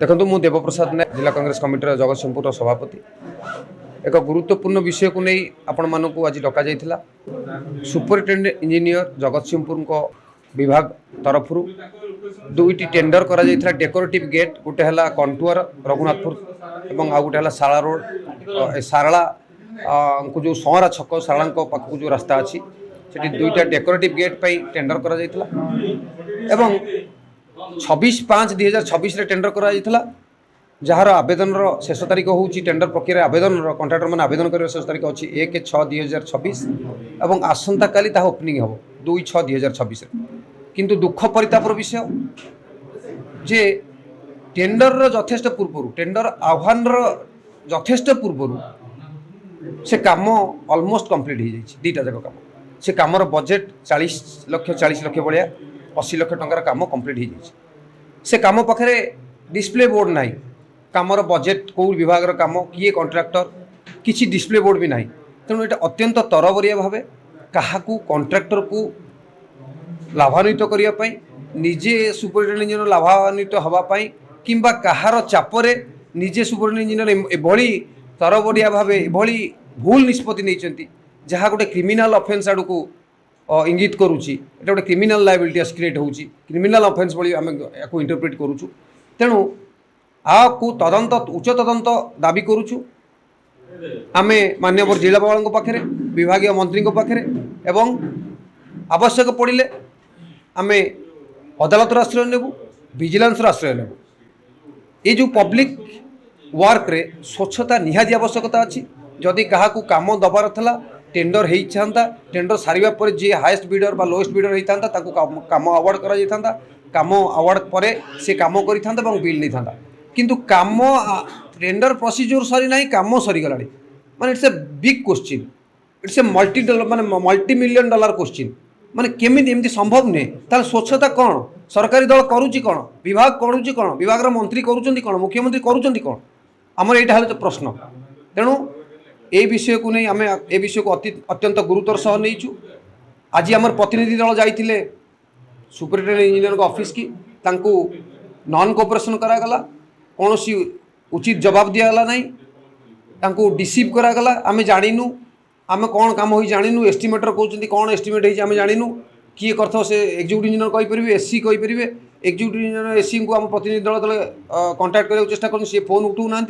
देखो मु देवप्रसाद नायक जिला कांग्रेस कमिटर जगतसिंहपुर सभापति एक गुरुत्वपूर्ण विषय को नहीं आपण मानक आज डक जाइथिला सुपरिटेडेंट इंजीनियर जगतसिंहपुर को विभाग तरफ दुईटी टेंडर करा जाइथिला डेकोरेटिव गेट गोटे हला कंटुआर रघुनाथपुर एवं आ गोटे हला साला रोड सारला को जो सहरा छक सारला पाखक जो रास्ता अच्छी से दुईटा डेकोरेटिव गेट पर टेंडर करा जाइथिला एवं 26/5/2026 टेंडर करा जार आवेदन शेष तारीख हूँ टेंडर प्रक्रिया आवेदन कंट्राक्टर मैंने आवेदन कर शेष तारीख अच्छी 1/6/2026 और आसंता काली ओपनिंग हम 2/6/2026 किंतु दुख परितापर विषय जे टेंडर यथेष्ट पूर्व टेंडर आह्वान यथेष्ट पूर्व से काम ऑलमोस्ट कंप्लीट हो जाए दीटा जाक काम से कामर बजेट 40 लाख भाया 80 लाख टंकार काम कंप्लीट हो जाए से काम पाखे डिस्प्ले बोर्ड ना कामर बजेट कौ विभाग काम किए कंट्राक्टर किसी डिस्प्ले बोर्ड भी ना तेणु ये अत्यंत तरबरिया भाव क्या कंट्राक्टर को लाभान्वित करने निजे सुपरिटेडेंट इंजीनियर लाभान्वित हाँपाई कि कहार चापरे निजे सुपरिटेडेंट इंजीनियर एभली तरबरिया भाव एभली भूल निष्पत्ति नहीं जहाँ गोटे क्रिमिनाल अफेन्स आड़ को इंगित करुच्ची एटा गोटे क्रिमिनाल लायबिलिटी क्रिएट होउची क्रिमिनाल अफेन्स भली आम या इंटरप्रेट करुचु तेणु को तदंत उच्च तदंत दाबी करुचु आम माननीय जिलापाल पाखे विभाग मंत्री पाखे एवं आवश्यक पड़े आम अदालतर आश्रय नेबू विजिलेंस आश्रय नेबू ये जो पब्लिक वर्क रे स्वच्छता निहाती आवश्यकता अच्छी जदि क्या काम दबार था टेंडर होता टेंडर सारिबा पर जी हाईएस्ट बिडर बा लोएस्ट बिडर होता काम अवार्ड करा काम अवार्ड पर से काम करता बिल नहीं था किंतु काम टेंडर प्रोसीजर सरी ना काम सरीगला माने it's a big question it's a multi million dollar question माने केमिति एमती संभव नुहे ताल स्वच्छता कौन सरकारी दल करुच्ची कौन विभाग करुच्ची कौन विभाग मंत्री करुँच कौन मुख्यमंत्री करुँच कौन आमर यहाँ हल प्रश्न तेणु ए विषय को नहीं आम ए विषय को अत्यंत गुरुतर सह नहीं आज आम प्रतिनिधि दल जाइए सुपरिटेडेंट इंजीनियर ऑफिस की तांको नॉन कोऑपरेशन करागला कौन सी उचित जवाब दिगला ना तांको डिसीव करागला आम जानिनु आम कौन काम हो जानिनु एस्टिमेटर कहते कौन एस्टिमेट होम जानिनु किए कर से एक्जिक्यूटिव इंजीनियर कहींपर एससी कहींपर एक्जिक्यूटिव इंजीनियर एससी को आम प्रतिनिधि दल कंटाक्ट करने चेष्टा कर फोन उठू ना